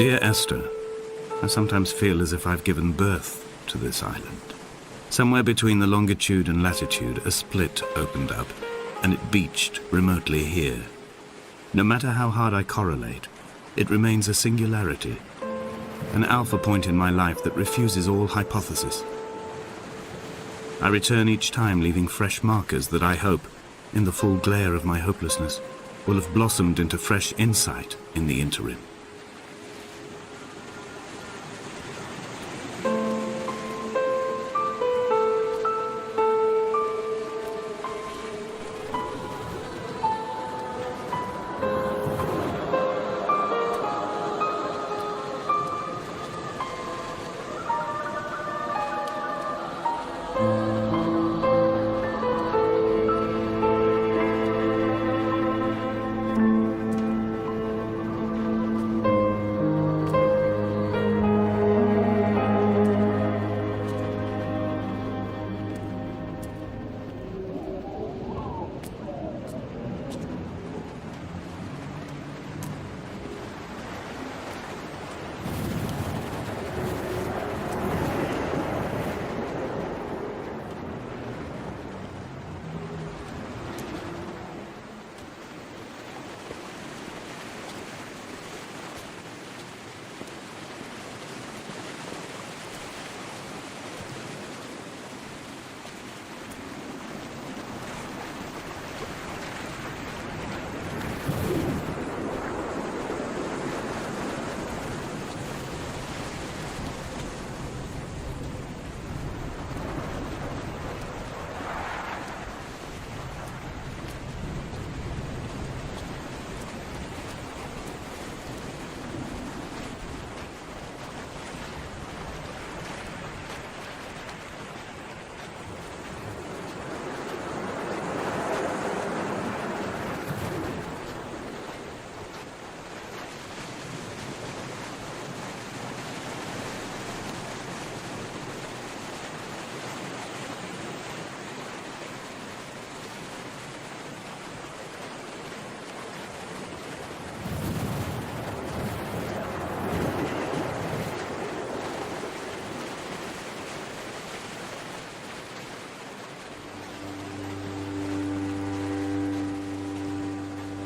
Dear Esther, I sometimes feel as if I've given birth to this island. Somewhere between the longitude and latitude, a split opened up, and it beached remotely here. No matter how hard I correlate, it remains a singularity, an alpha point in my life that refuses all hypothesis. I return each time leaving fresh markers that I hope, in the full glare of my hopelessness, will have blossomed into fresh insight in the interim.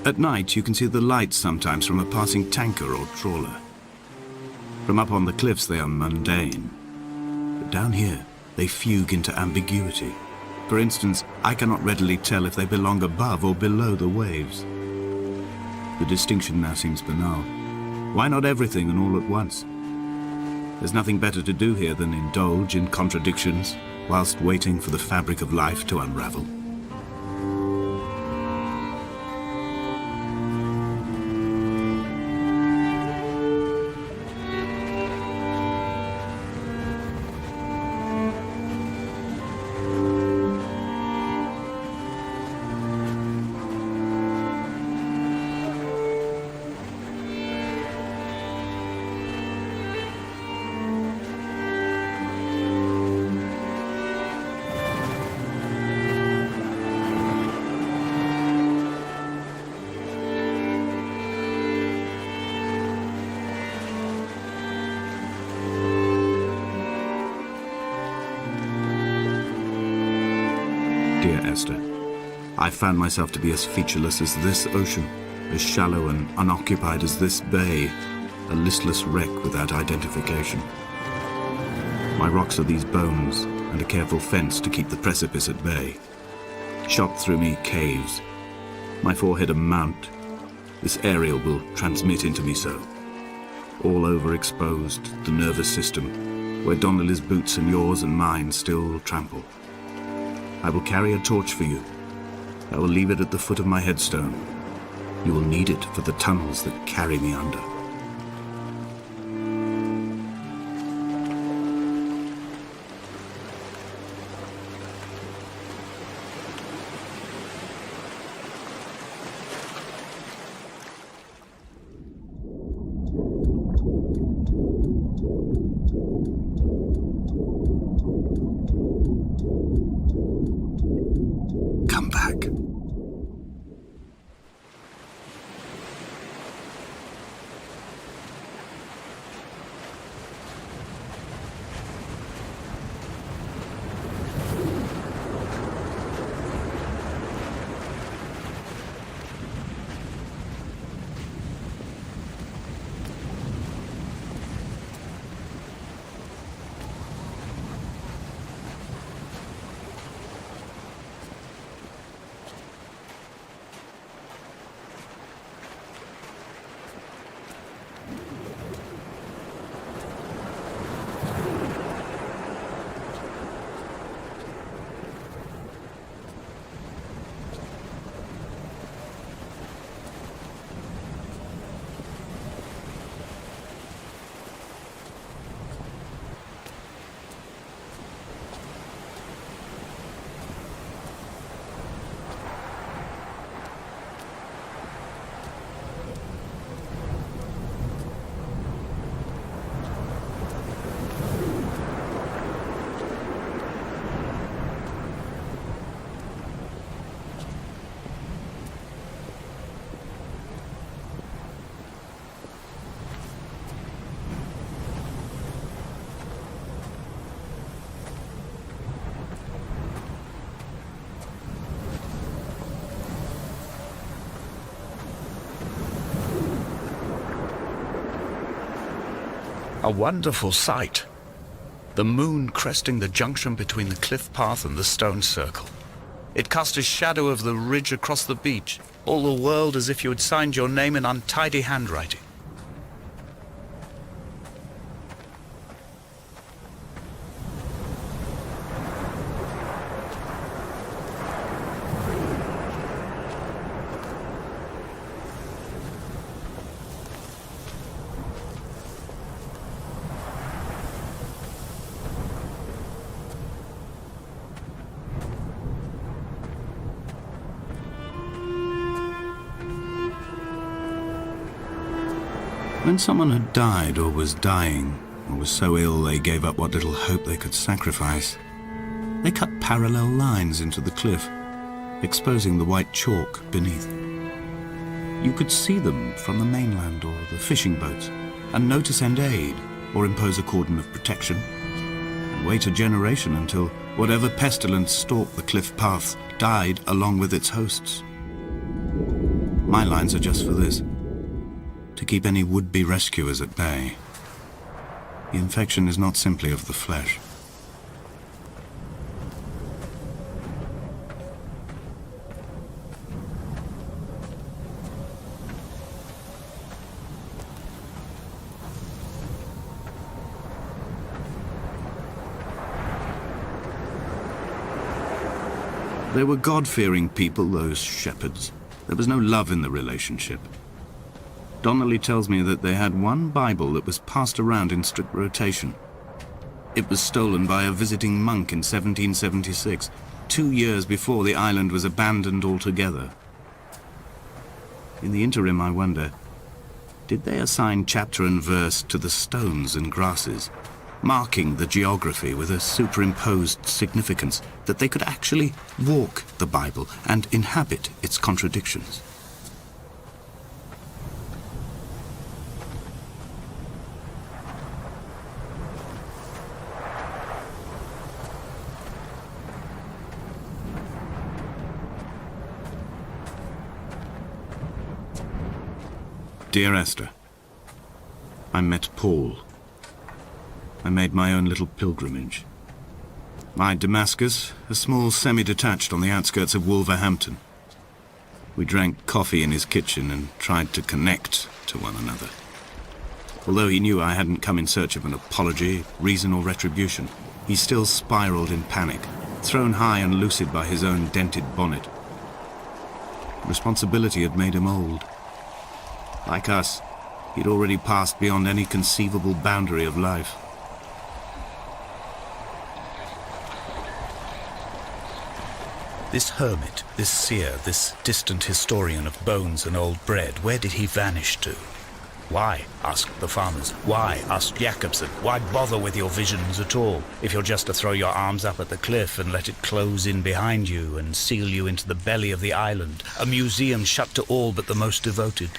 At night, you can see the lights sometimes from a passing tanker or trawler. From up on the cliffs, they are mundane. But down here, they fugue into ambiguity. For instance, I cannot readily tell if they belong above or below the waves. The distinction now seems banal. Why not everything and all at once? There's nothing better to do here than indulge in contradictions whilst waiting for the fabric of life to unravel. Dear Esther, I found myself to be as featureless as this ocean, as shallow and unoccupied as this bay, a listless wreck without identification. My rocks are these bones, and a careful fence to keep the precipice at bay. Shot through me caves, my forehead a mount. This aerial will transmit into me so. All overexposed, the nervous system, where Donnelly's boots and yours and mine still trample. I will carry a torch for you. I will leave it at the foot of my headstone. You will need it for the tunnels that carry me under. Come back. A wonderful sight. The moon cresting the junction between the cliff path and the stone circle. It cast a shadow of the ridge across the beach, all the world as if you had signed your name in untidy handwriting. When someone had died or was dying, or was so ill they gave up what little hope they could sacrifice, they cut parallel lines into the cliff, exposing the white chalk beneath. You could see them from the mainland or the fishing boats, and know to send aid or impose a cordon of protection, and wait a generation until whatever pestilence stalked the cliff path died along with its hosts. My lines are just for this. To keep any would-be rescuers at bay. The infection is not simply of the flesh. They were God-fearing people, those shepherds. There was no love in the relationship. Donnelly tells me that they had one Bible that was passed around in strict rotation. It was stolen by a visiting monk in 1776, 2 years before the island was abandoned altogether. In the interim, I wonder, did they assign chapter and verse to the stones and grasses, marking the geography with a superimposed significance that they could actually walk the Bible and inhabit its contradictions? Dear Esther, I met Paul. I made my own little pilgrimage. My Damascus, a small semi-detached on the outskirts of Wolverhampton. We drank coffee in his kitchen and tried to connect to one another. Although he knew I hadn't come in search of an apology, reason or retribution, he still spiraled in panic, thrown high and lucid by his own dented bonnet. Responsibility had made him old. Like us, he'd already passed beyond any conceivable boundary of life. This hermit, this seer, this distant historian of bones and old bread, where did he vanish to? Why, asked the farmers. Why, asked Jacobson. Why bother with your visions at all, if you're just to throw your arms up at the cliff and let it close in behind you and seal you into the belly of the island, a museum shut to all but the most devoted?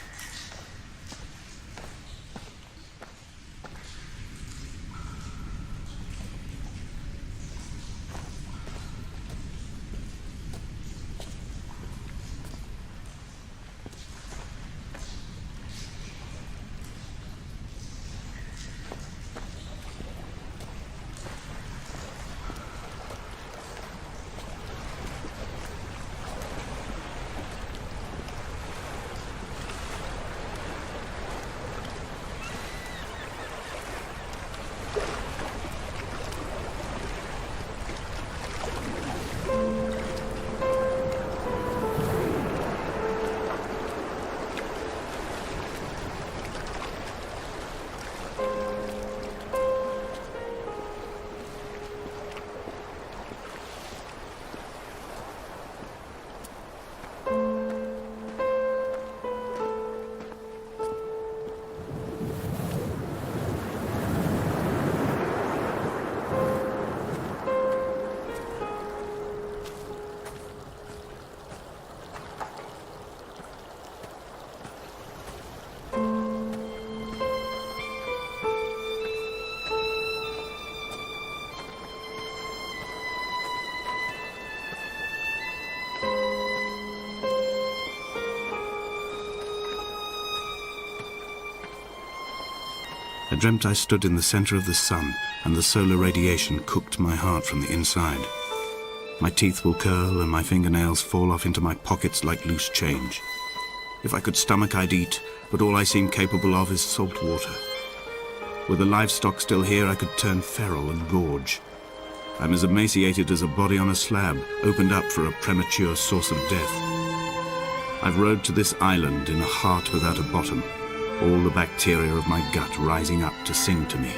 I dreamt I stood in the center of the sun, and the solar radiation cooked my heart from the inside. My teeth will curl and my fingernails fall off into my pockets like loose change. If I could stomach, I'd eat, but all I seem capable of is salt water. Were the livestock still here, I could turn feral and gorge. I'm as emaciated as a body on a slab, opened up for a premature source of death. I've rowed to this island in a heart without a bottom, all the bacteria of my gut rising up to sing to me.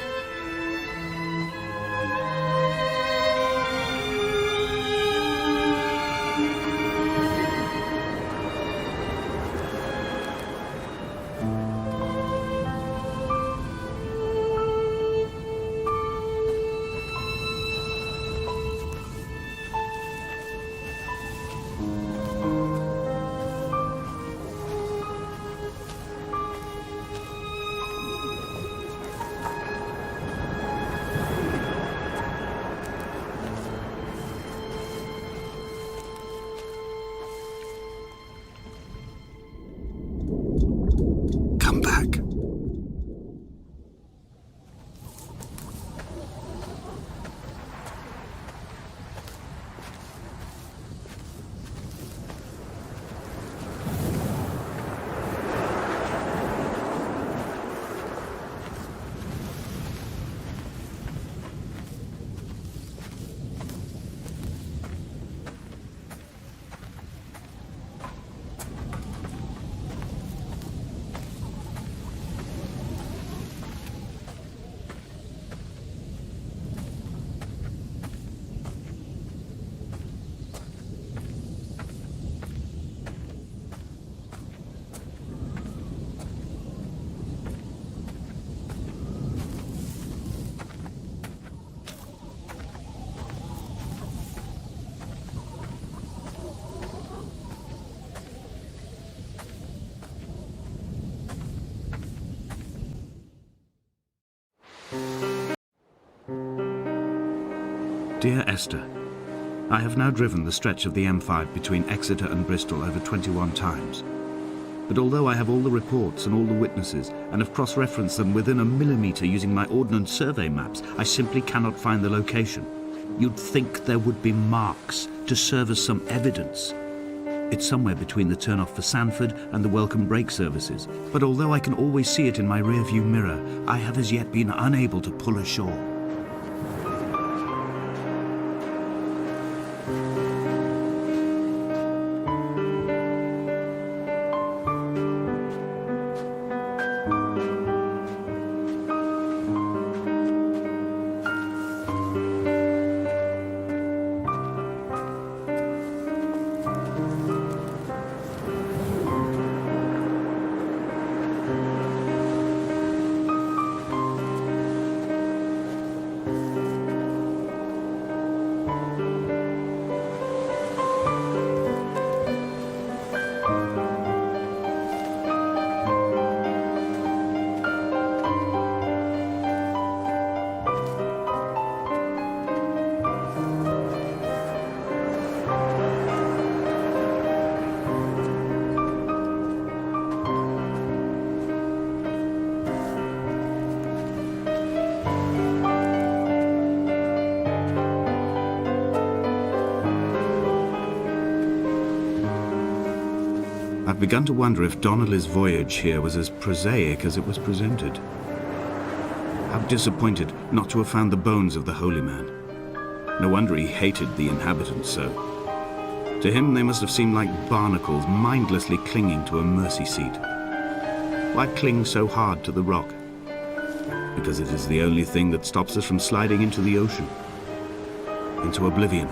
Come back. Dear Esther, I have now driven the stretch of the M5 between Exeter and Bristol over 21 times. But although I have all the reports and all the witnesses, and have cross-referenced them within a millimetre using my Ordnance Survey maps, I simply cannot find the location. You'd think there would be marks to serve as some evidence. It's somewhere between the turn-off for Sanford and the welcome brake services, but although I can always see it in my rear-view mirror, I have as yet been unable to pull ashore. I've begun to wonder if Donnelly's voyage here was as prosaic as it was presented. How disappointed not to have found the bones of the holy man. No wonder he hated the inhabitants so. To him they must have seemed like barnacles mindlessly clinging to a mercy seat. Why cling so hard to the rock? Because it is the only thing that stops us from sliding into the ocean, into oblivion.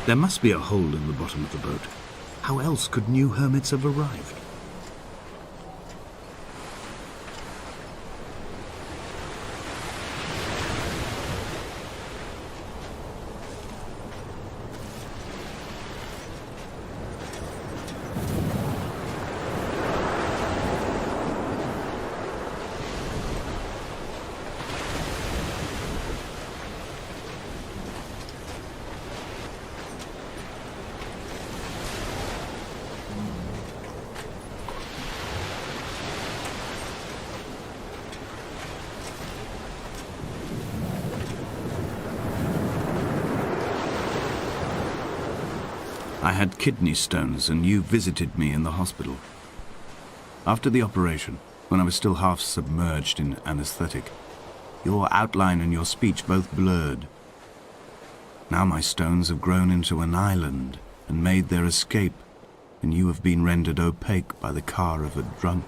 There must be a hole in the bottom of the boat. How else could new hermits have arrived? I had kidney stones, and you visited me in the hospital. After the operation, when I was still half submerged in anesthetic, your outline and your speech both blurred. Now my stones have grown into an island and made their escape, and you have been rendered opaque by the car of a drunk.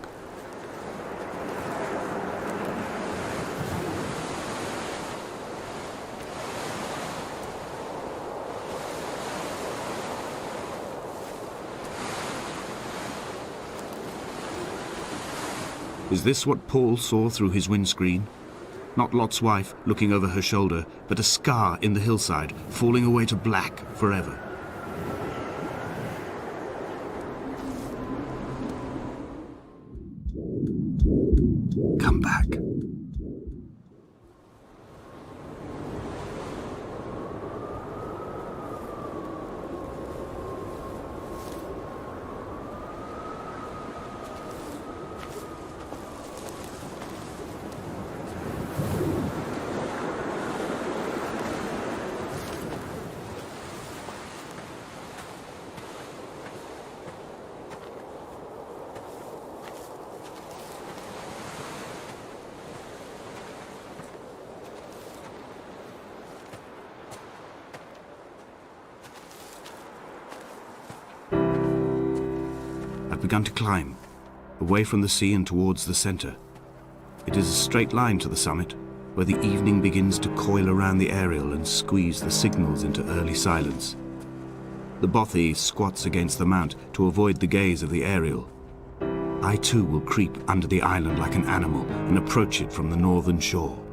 Is this what Paul saw through his windscreen? Not Lot's wife looking over her shoulder, but a scar in the hillside, falling away to black forever. Come back. I've begun to climb, away from the sea and towards the center. It is a straight line to the summit, where the evening begins to coil around the aerial and squeeze the signals into early silence. The bothy squats against the mount to avoid the gaze of the aerial. I too will creep under the island like an animal and approach it from the northern shore.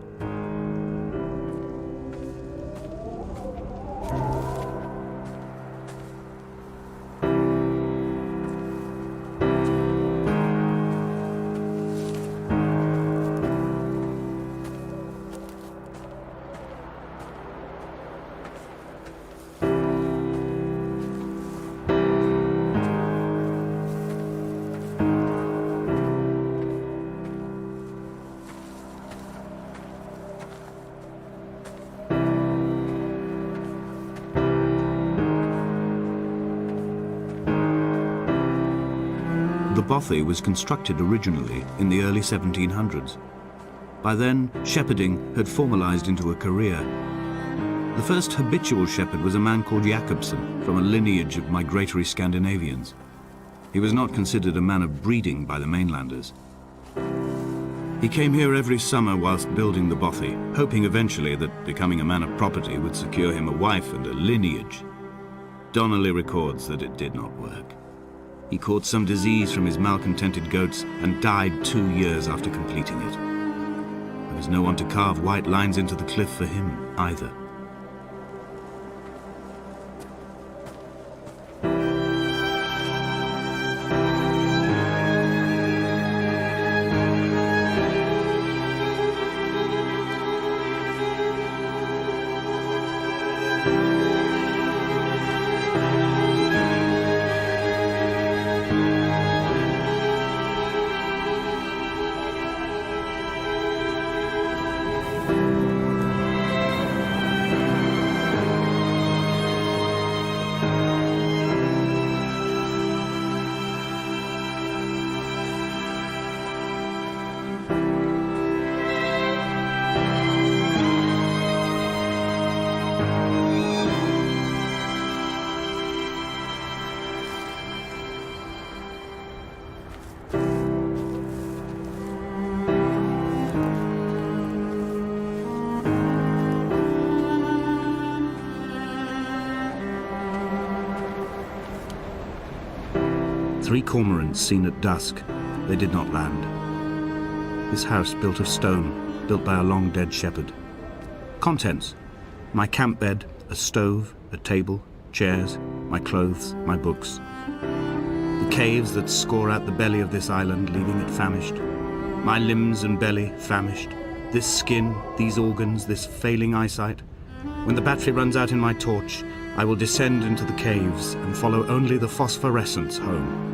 The bothy was constructed originally in the early 1700s. By then, shepherding had formalized into a career. The first habitual shepherd was a man called Jakobsen, from a lineage of migratory Scandinavians. He was not considered a man of breeding by the mainlanders. He came here every summer whilst building the bothy, hoping eventually that becoming a man of property would secure him a wife and a lineage. Donnelly records that it did not work. He caught some disease from his malcontented goats and died 2 years after completing it. There was no one to carve white lines into the cliff for him either. 3 cormorants seen at dusk. They did not land. This house built of stone, built by a long-dead shepherd. Contents: my camp bed, a stove, a table, chairs, my clothes, my books. The caves that score out the belly of this island, leaving it famished. My limbs and belly famished. This skin, these organs, this failing eyesight. When the battery runs out in my torch, I will descend into the caves and follow only the phosphorescence home.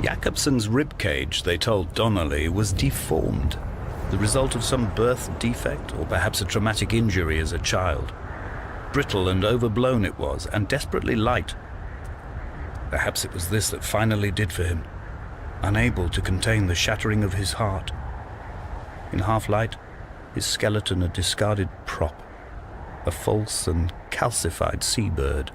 Jakobsen's ribcage, they told Donnelly, was deformed, the result of some birth defect or perhaps a traumatic injury as a child. Brittle and overblown it was, and desperately light. Perhaps it was this that finally did for him, unable to contain the shattering of his heart. In half-light, his skeleton a discarded prop, a false and calcified seabird.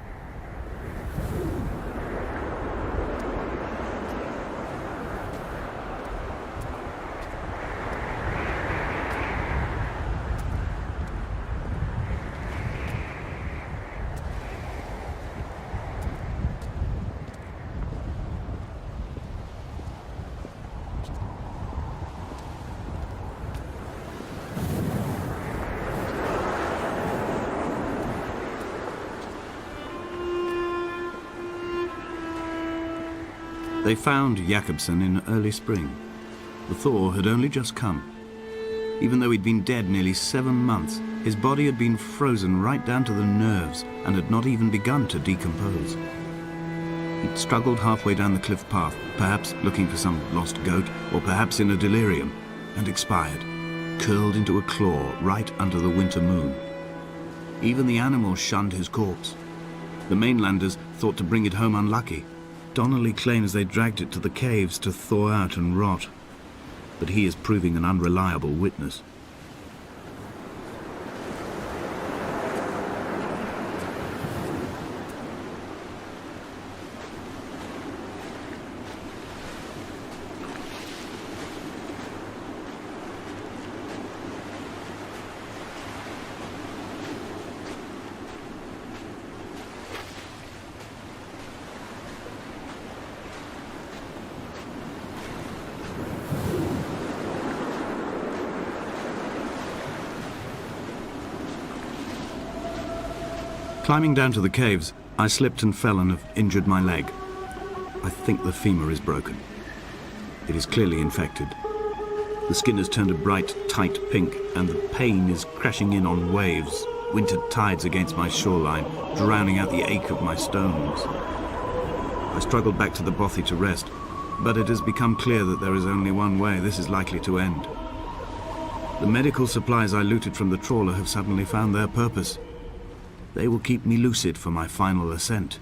They found Jakobsen in early spring. The thaw had only just come. Even though he'd been dead nearly 7 months, his body had been frozen right down to the nerves and had not even begun to decompose. He'd struggled halfway down the cliff path, perhaps looking for some lost goat, or perhaps in a delirium, and expired, curled into a claw right under the winter moon. Even the animals shunned his corpse. The mainlanders thought to bring it home unlucky. Donnelly claims they dragged it to the caves to thaw out and rot, but he is proving an unreliable witness. Climbing down to the caves, I slipped and fell and have injured my leg. I think the femur is broken. It is clearly infected. The skin has turned a bright, tight pink, and the pain is crashing in on waves, winter tides against my shoreline, drowning out the ache of my stones. I struggled back to the bothy to rest, but it has become clear that there is only one way this is likely to end. The medical supplies I looted from the trawler have suddenly found their purpose. They will keep me lucid for my final ascent.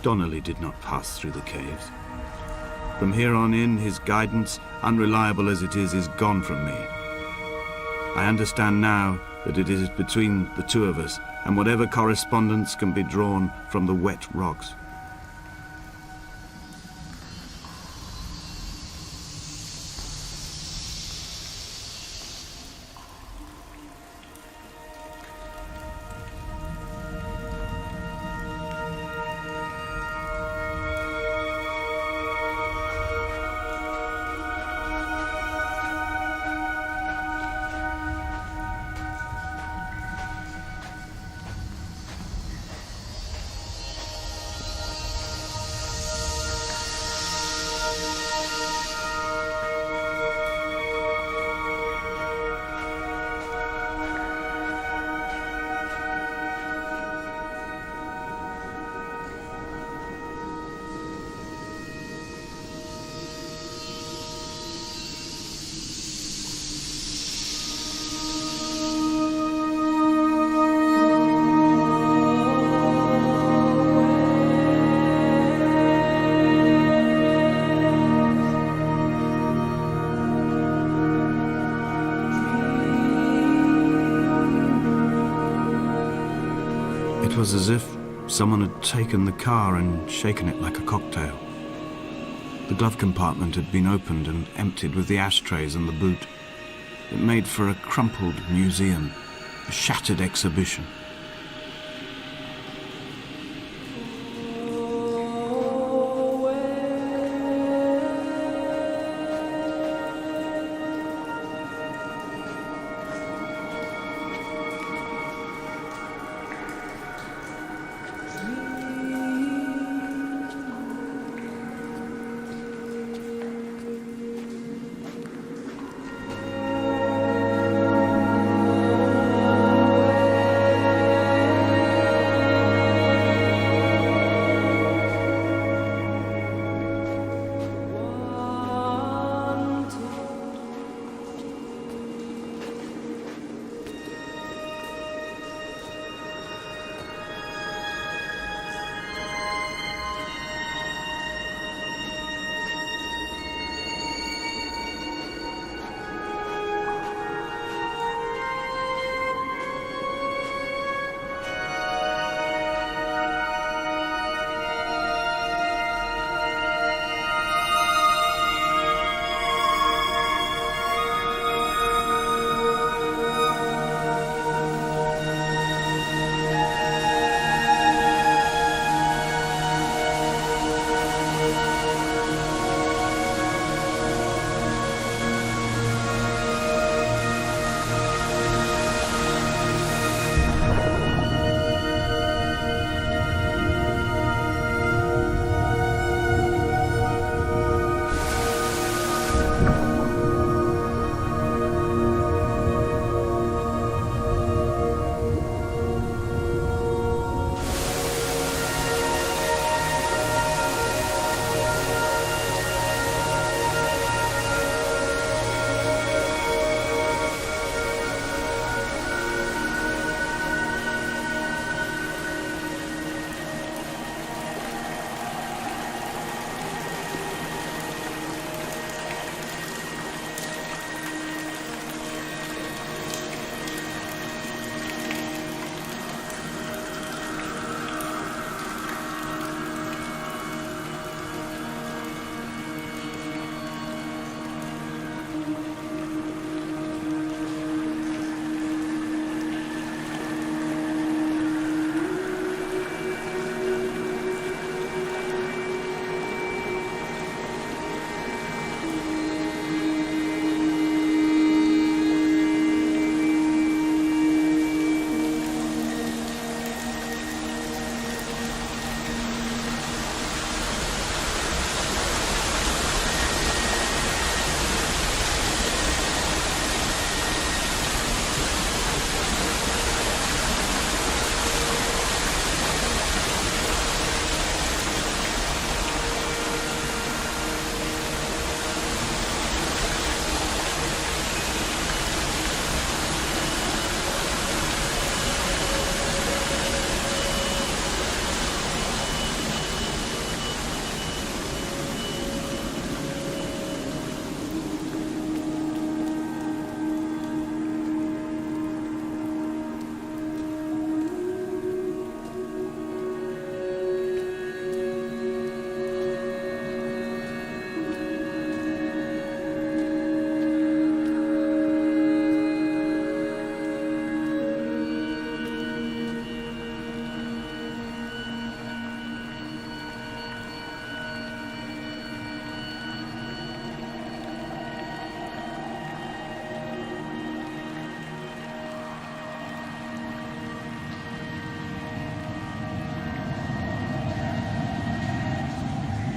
Donnelly did not pass through the caves. From here on in, his guidance, unreliable as it is gone from me. I understand now that it is between the two of us, and whatever correspondence can be drawn from the wet rocks. It was as if someone had taken the car and shaken it like a cocktail. The glove compartment had been opened and emptied with the ashtrays and the boot. It made for a crumpled museum, a shattered exhibition.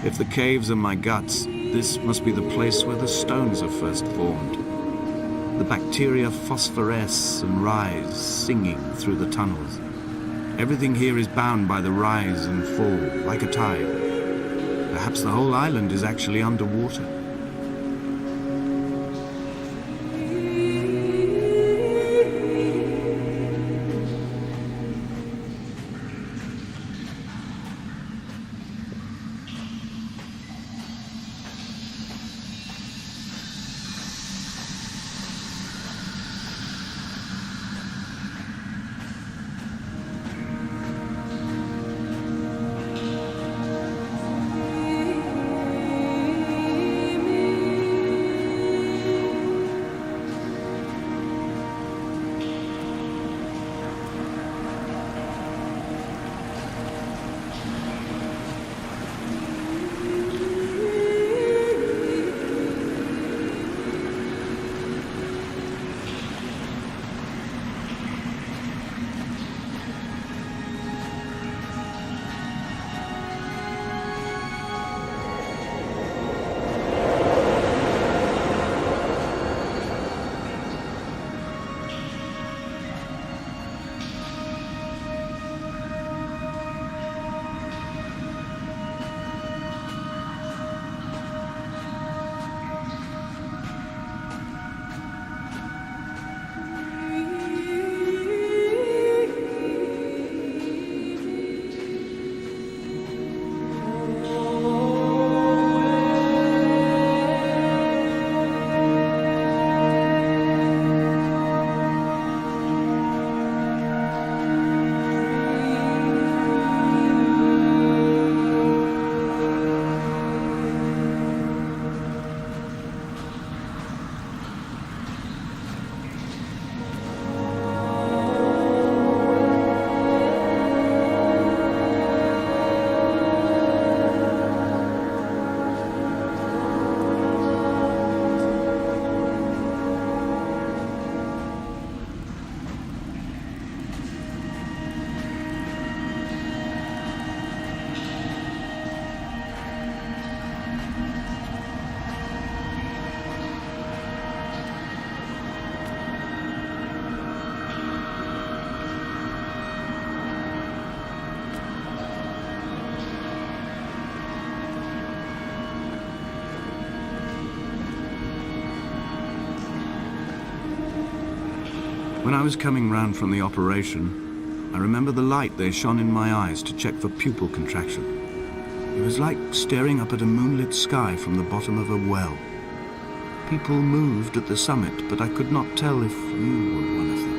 If the caves are my guts, this must be the place where the stones are first formed. The bacteria phosphoresce and rise, singing through the tunnels. Everything here is bound by the rise and fall, like a tide. Perhaps the whole island is actually underwater. When I was coming round from the operation, I remember the light they shone in my eyes to check for pupil contraction. It was like staring up at a moonlit sky from the bottom of a well. People moved at the summit, but I could not tell if you were one of them.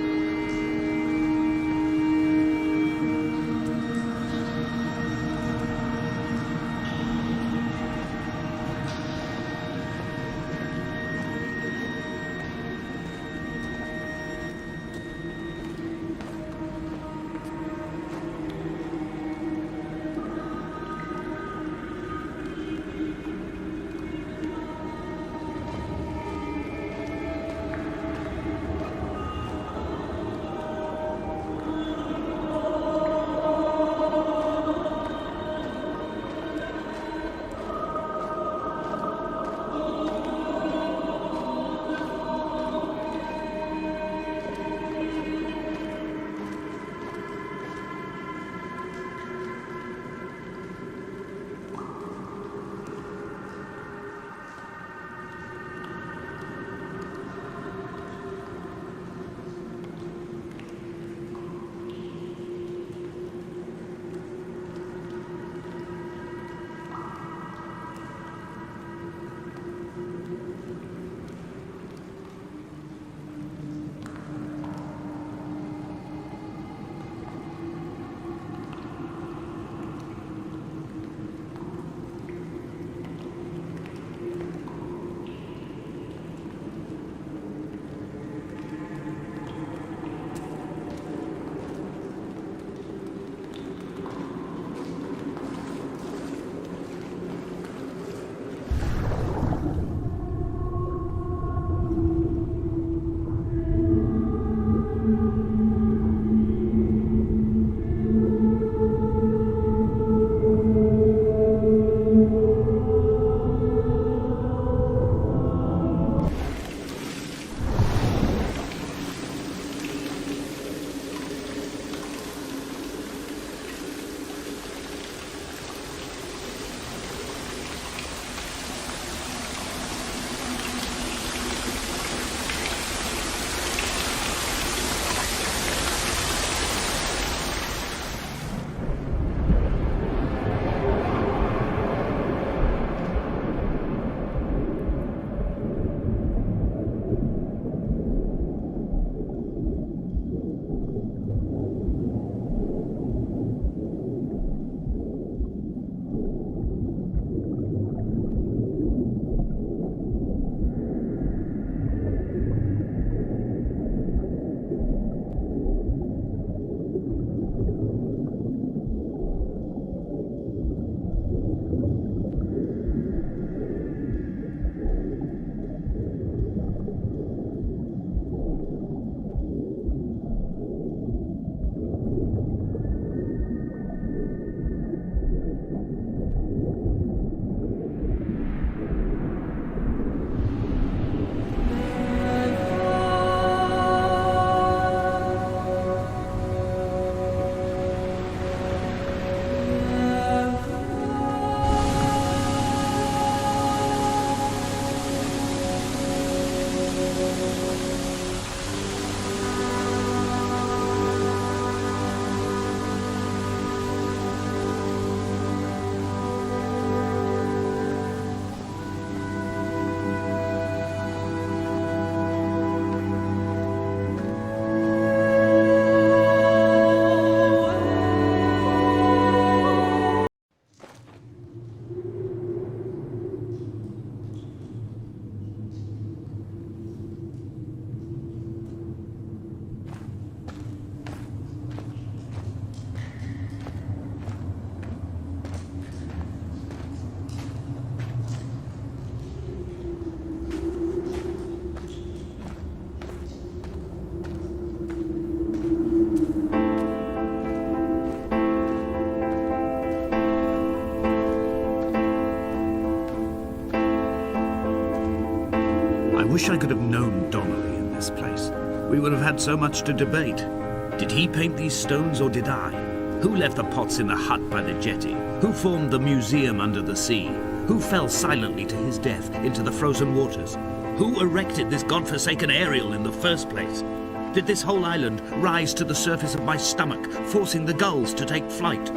wish I could have known Donnelly in this place. We would have had so much to debate. Did he paint these stones or did I? Who left the pots in the hut by the jetty? Who formed the museum under the sea? Who fell silently to his death into the frozen waters? Who erected this godforsaken aerial in the first place? Did this whole island rise to the surface of my stomach, forcing the gulls to take flight?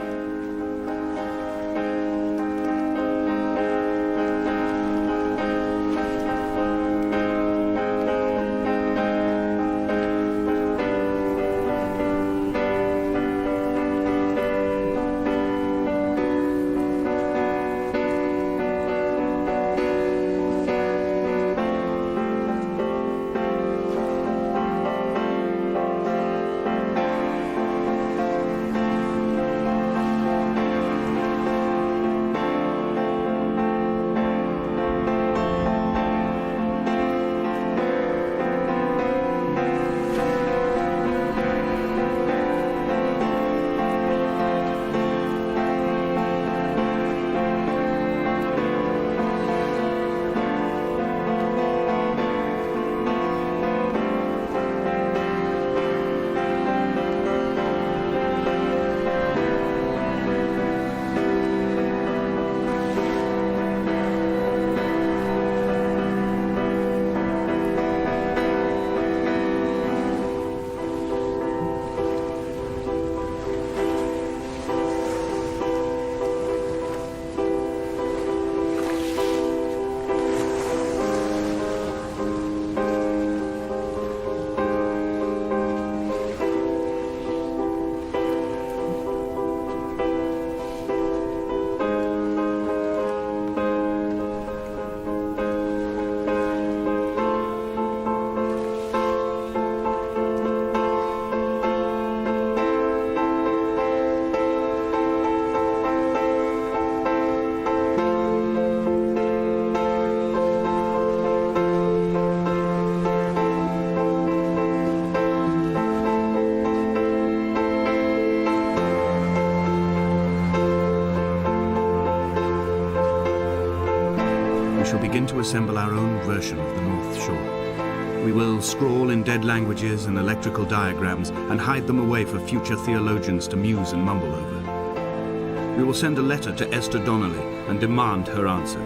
Begin to assemble our own version of the North Shore. We will scrawl in dead languages and electrical diagrams and hide them away for future theologians to muse and mumble over. We will send a letter to Esther Donnelly and demand her answer.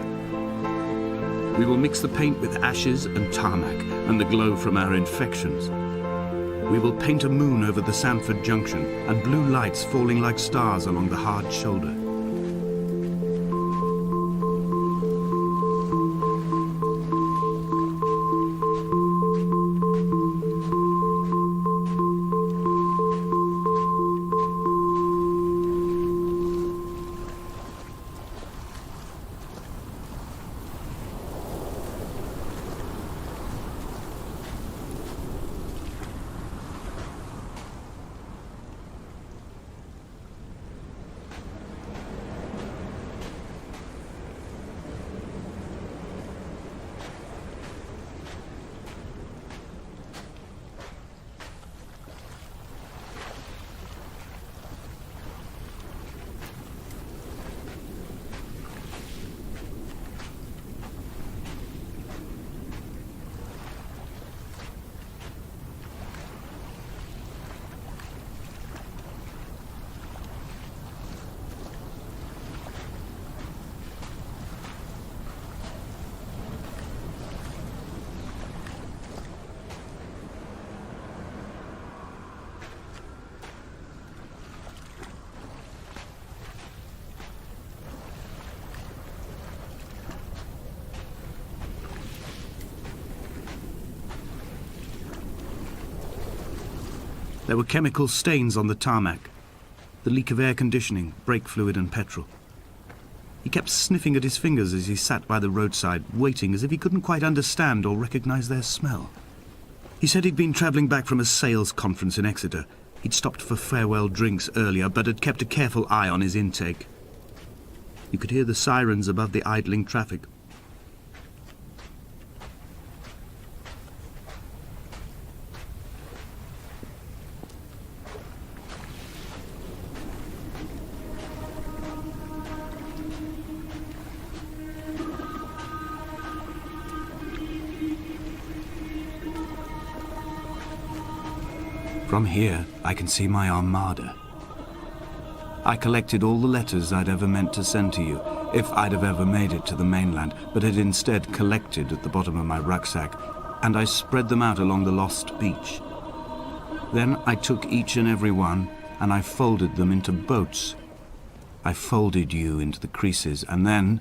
We will mix the paint with ashes and tarmac and the glow from our infections. We will paint a moon over the Sanford Junction and blue lights falling like stars along the hard shoulder. There were chemical stains on the tarmac, the leak of air conditioning, brake fluid and petrol. He kept sniffing at his fingers as he sat by the roadside, waiting as if he couldn't quite understand or recognize their smell. He said he'd been travelling back from a sales conference in Exeter. He'd stopped for farewell drinks earlier, but had kept a careful eye on his intake. You could hear the sirens above the idling traffic. From here, I can see my armada. I collected all the letters I'd ever meant to send to you, if I'd have ever made it to the mainland, but had instead collected at the bottom of my rucksack, and I spread them out along the lost beach. Then I took each and every one, and I folded them into boats. I folded you into the creases, and then,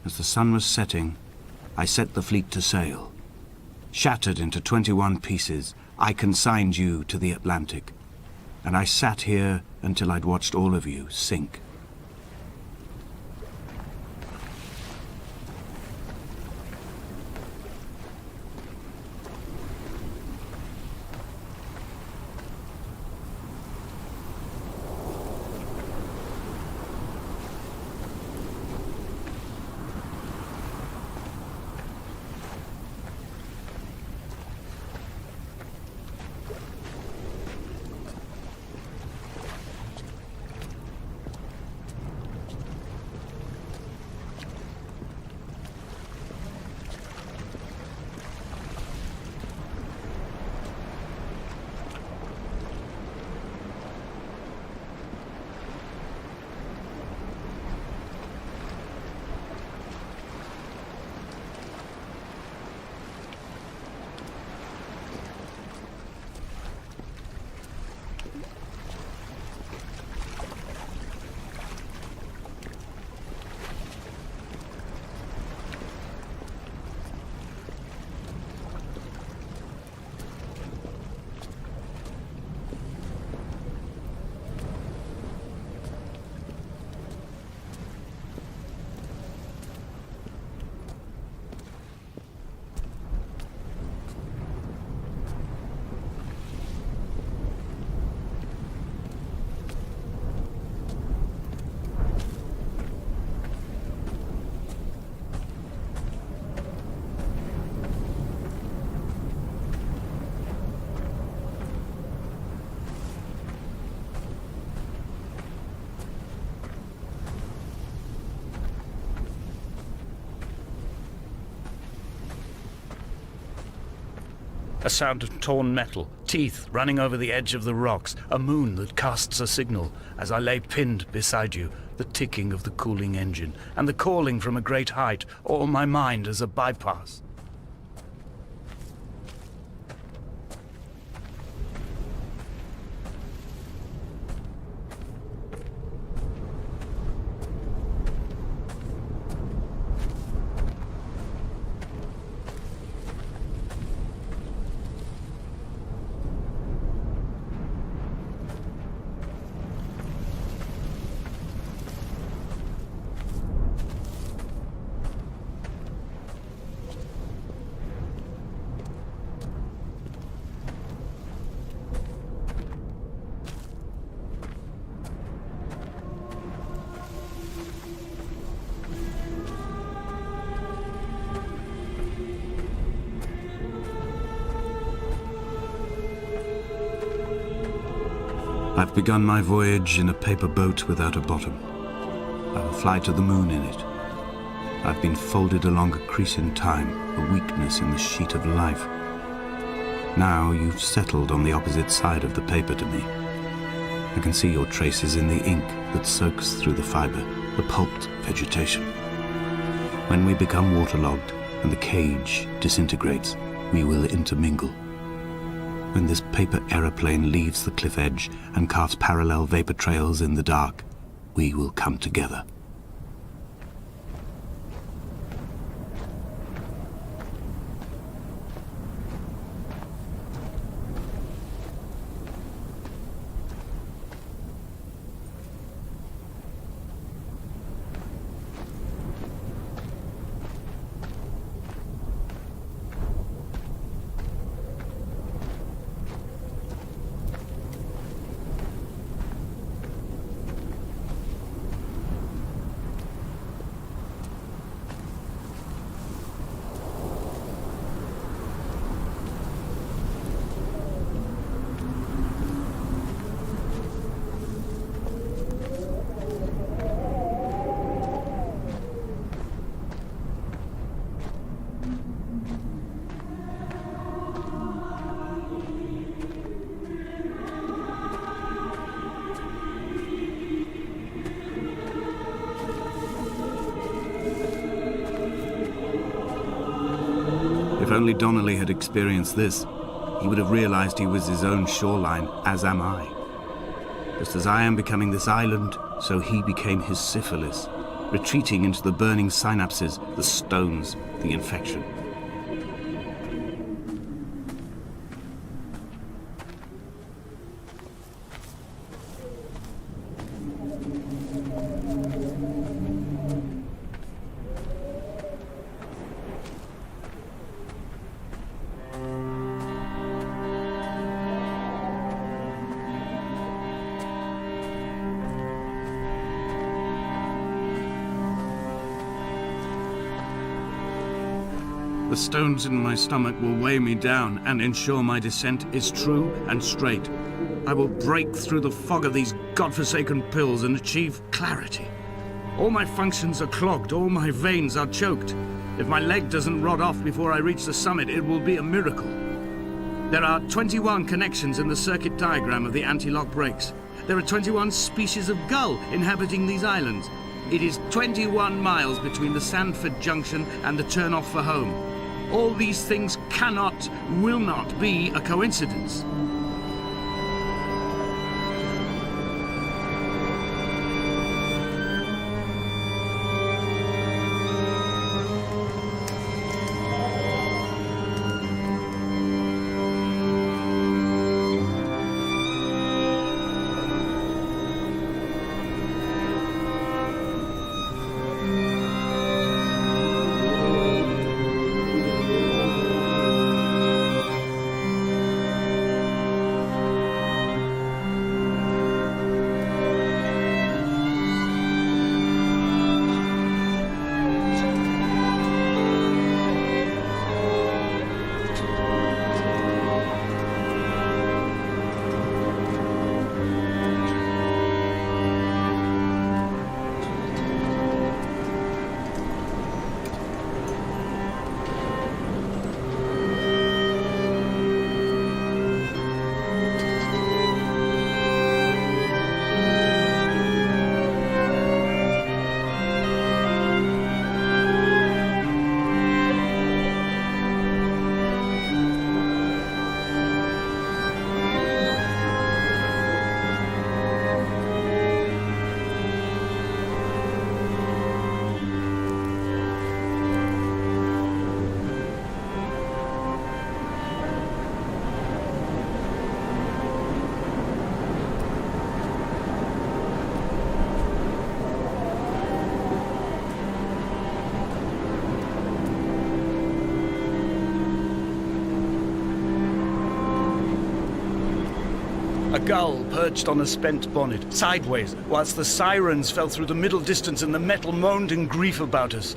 as the sun was setting, I set the fleet to sail. Shattered into 21 pieces, I consigned you to the Atlantic, and I sat here until I'd watched all of you sink. A sound of torn metal, teeth running over the edge of the rocks, a moon that casts a signal as I lay pinned beside you, the ticking of the cooling engine, and the calling from a great height, all my mind as a bypass. I've begun my voyage in a paper boat without a bottom. I will fly to the moon in it. I've been folded along a crease in time, a weakness in the sheet of life. Now you've settled on the opposite side of the paper to me. I can see your traces in the ink that soaks through the fiber, the pulped vegetation. When we become waterlogged and the cage disintegrates, we will intermingle. When this paper aeroplane leaves the cliff edge and carves parallel vapor trails in the dark, we will come together. If only Donnelly had experienced this, he would have realized he was his own shoreline, as am I. Just as I am becoming this island, so he became his syphilis, retreating into the burning synapses, the stones, the infection. The stones in my stomach will weigh me down and ensure my descent is true and straight. I will break through the fog of these godforsaken pills and achieve clarity. All my functions are clogged, all my veins are choked. If my leg doesn't rot off before I reach the summit, it will be a miracle. There are 21 connections in the circuit diagram of the anti-lock brakes. There are 21 species of gull inhabiting these islands. It is 21 miles between the Sandford Junction and the turn-off for home. All these things cannot, will not be a coincidence. A gull perched on a spent bonnet, sideways, whilst the sirens fell through the middle distance and the metal moaned in grief about us.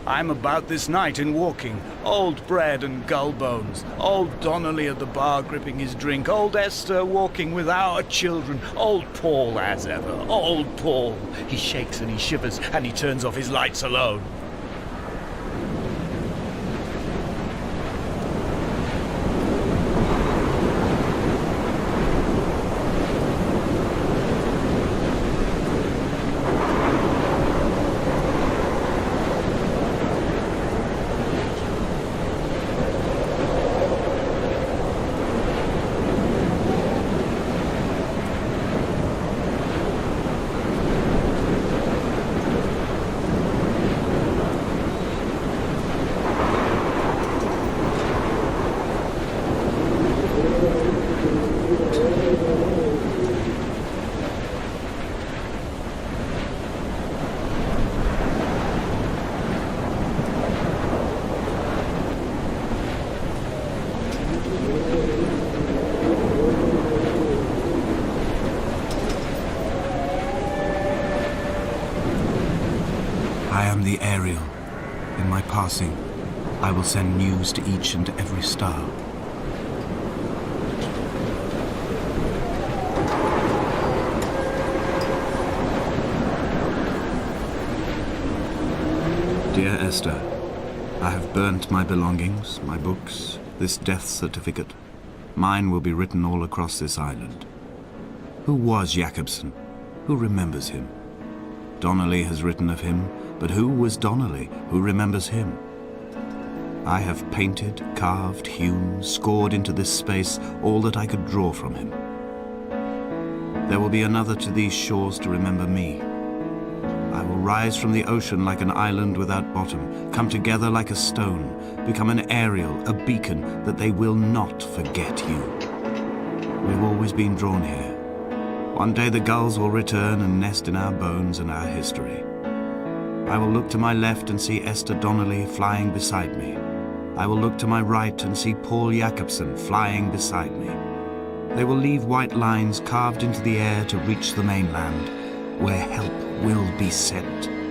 I'm about this night in walking, old bread and gull bones, old Donnelly at the bar gripping his drink, old Esther walking with our children, old Paul as ever, old Paul. He shakes and he shivers and he turns off his lights alone. I am the Ariel. In my passing, I will send news to each and every star. Dear Esther, I have burnt my belongings, my books, this death certificate. Mine will be written all across this island. Who was Jakobsen? Who remembers him? Donnelly has written of him, but who was Donnelly? Who remembers him? I have painted, carved, hewn, scored into this space all that I could draw from him. There will be another to these shores to remember me. I will rise from the ocean like an island without bottom, come together like a stone, become an aerial, a beacon, that they will not forget you. We've always been drawn here. One day the gulls will return and nest in our bones and our history. I will look to my left and see Esther Donnelly flying beside me. I will look to my right and see Paul Jacobsen flying beside me. They will leave white lines carved into the air to reach the mainland, where help will be sent.